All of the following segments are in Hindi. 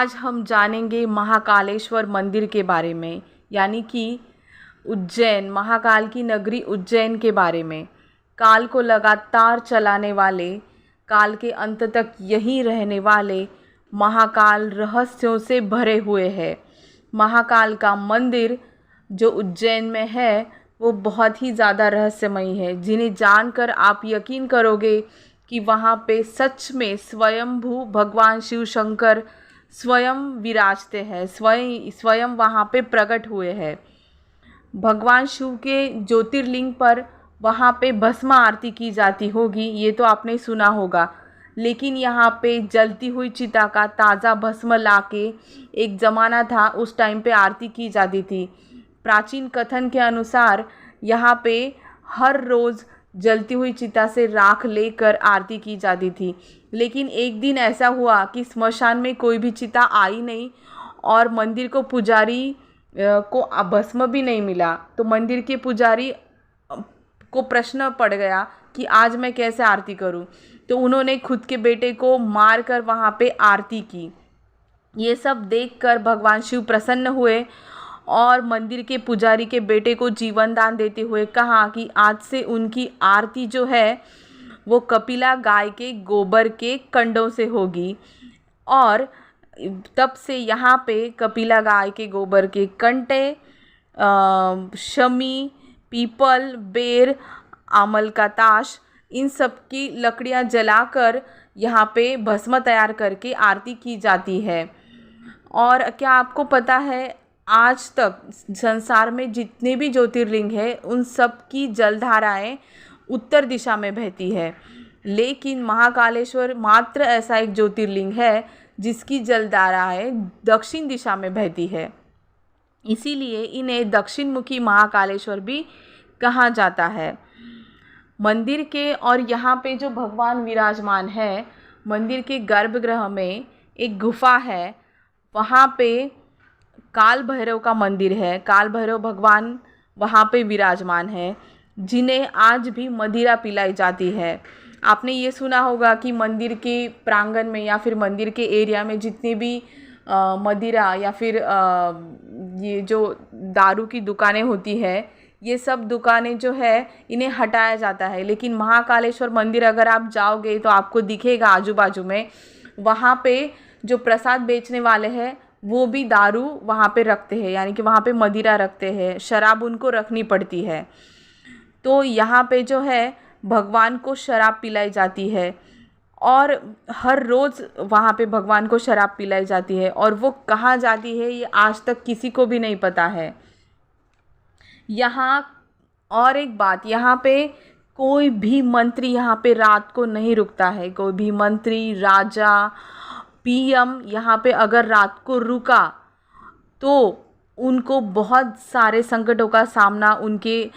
आज हम जानेंगे महाकालेश्वर मंदिर के बारे में, यानी कि उज्जैन, महाकाल की नगरी उज्जैन के बारे में। काल को लगातार चलाने वाले, काल के अंत तक यहीं रहने वाले महाकाल रहस्यों से भरे हुए हैं। महाकाल का मंदिर जो उज्जैन में है वो बहुत ही ज़्यादा रहस्यमयी है, जिन्हें जानकर आप यकीन करोगे कि वहाँ पे सच में स्वयंभू भगवान शिव शंकर स्वयं विराजते हैं, स्वयं वहाँ पे प्रकट हुए हैं। भगवान शिव के ज्योतिर्लिंग पर वहाँ पे भस्म आरती की जाती होगी, ये तो आपने सुना होगा। लेकिन यहाँ पे जलती हुई चिता का ताज़ा भस्म लाके, एक ज़माना था उस टाइम पे आरती की जाती थी। प्राचीन कथन के अनुसार यहाँ पे हर रोज़ जलती हुई चिता से राख लेकर आरती की जाती थी। लेकिन एक दिन ऐसा हुआ कि स्मशान में कोई भी चिता आई नहीं और मंदिर को पुजारी को भस्म भी नहीं मिला। तो मंदिर के पुजारी को प्रश्न पड़ गया कि आज मैं कैसे आरती करूं। तो उन्होंने खुद के बेटे को मार कर वहाँ पे आरती की। ये सब देखकर भगवान शिव प्रसन्न हुए और मंदिर के पुजारी के बेटे को जीवन दान देते हुए कहा कि आज से उनकी आरती जो है वो कपिला गाय के गोबर के कंडों से होगी। और तब से यहाँ पे कपिला गाय के गोबर के कंटे, शमी, पीपल, बेर, आमल का ताश, इन सब की लकड़ियाँ जलाकर यहाँ पे भस्म तैयार करके आरती की जाती है। और क्या आपको पता है, आज तक संसार में जितने भी ज्योतिर्लिंग हैं उन सब की जलधाराएँ उत्तर दिशा में बहती है, लेकिन महाकालेश्वर मात्र ऐसा एक ज्योतिर्लिंग है जिसकी जलधाराएँ दक्षिण दिशा में बहती है। इसीलिए इन्हें दक्षिण मुखी महाकालेश्वर भी कहा जाता है। मंदिर के और यहाँ पे जो भगवान विराजमान है, मंदिर के गर्भगृह में एक गुफा है, वहाँ पे काल भैरव का मंदिर है। काल भैरव भगवान वहाँ पे विराजमान है, जिन्हें आज भी मदिरा पिलाई जाती है। आपने ये सुना होगा कि मंदिर के प्रांगण में या फिर मंदिर के एरिया में जितनी भी मदिरा या फिर ये जो दारू की दुकानें होती है, ये सब दुकानें जो है इन्हें हटाया जाता है। लेकिन महाकालेश्वर मंदिर अगर आप जाओगे तो आपको दिखेगा आजू बाजू में वहाँ पे जो प्रसाद बेचने वाले हैं वो भी दारू वहाँ पे रखते हैं, यानी कि वहाँ पे मदिरा रखते हैं, शराब उनको रखनी पड़ती है। तो यहाँ पे जो है भगवान को शराब पिलाई जाती है और हर रोज़ वहाँ पे भगवान को शराब पिलाई जाती है, और वो कहाँ जाती है ये आज तक किसी को भी नहीं पता है। यहाँ और एक बात, यहाँ पे कोई भी मंत्री यहाँ पे रात को नहीं रुकता है। कोई भी मंत्री, राजा, पीएम यहाँ पे अगर रात को रुका तो उनको बहुत सारे संकटों का सामना उनके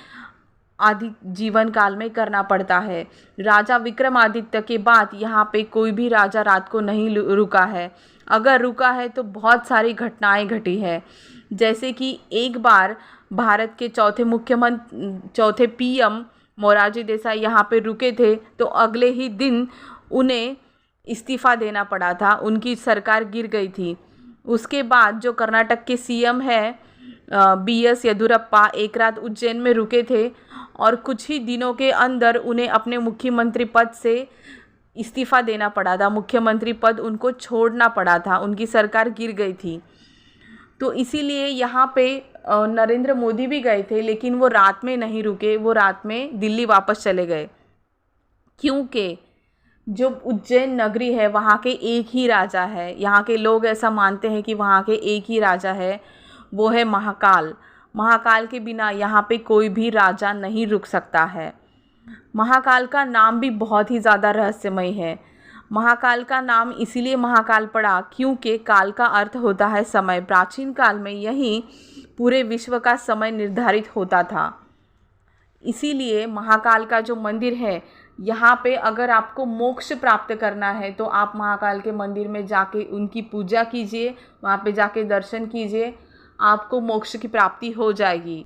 आदि जीवन काल में करना पड़ता है। राजा विक्रमादित्य के बाद यहाँ पे कोई भी राजा रात को नहीं रुका है। अगर रुका है तो बहुत सारी घटनाएं घटी है। जैसे कि एक बार भारत के चौथे पीएम मोरारजी देसाई यहाँ पे रुके थे, तो अगले ही दिन उन्हें इस्तीफ़ा देना पड़ा था, उनकी सरकार गिर गई थी। उसके बाद जो कर्नाटक के सीएम है BS येदियुरप्पा एक रात उज्जैन में रुके थे और कुछ ही दिनों के अंदर उन्हें अपने मुख्यमंत्री पद से इस्तीफ़ा देना पड़ा था। मुख्यमंत्री पद उनको छोड़ना पड़ा था, उनकी सरकार गिर गई थी। तो इसीलिए यहाँ पे नरेंद्र मोदी भी गए थे, लेकिन वो रात में नहीं रुके, वो रात में दिल्ली वापस चले गए, क्योंकि जो उज्जैन नगरी है वहाँ के एक ही राजा है। यहाँ के लोग ऐसा मानते हैं कि वहाँ के एक ही राजा है, वो है महाकाल। महाकाल के बिना यहाँ पे कोई भी राजा नहीं रुक सकता है। महाकाल का नाम भी बहुत ही ज़्यादा रहस्यमय है। महाकाल का नाम इसीलिए महाकाल पड़ा क्योंकि काल का अर्थ होता है समय। प्राचीन काल में यही पूरे विश्व का समय निर्धारित होता था। इसीलिए महाकाल का जो मंदिर है, यहाँ पे अगर आपको मोक्ष प्राप्त करना है तो आप महाकाल के मंदिर में जाके उनकी पूजा कीजिए, वहाँ पे जाके दर्शन कीजिए, आपको मोक्ष की प्राप्ति हो जाएगी।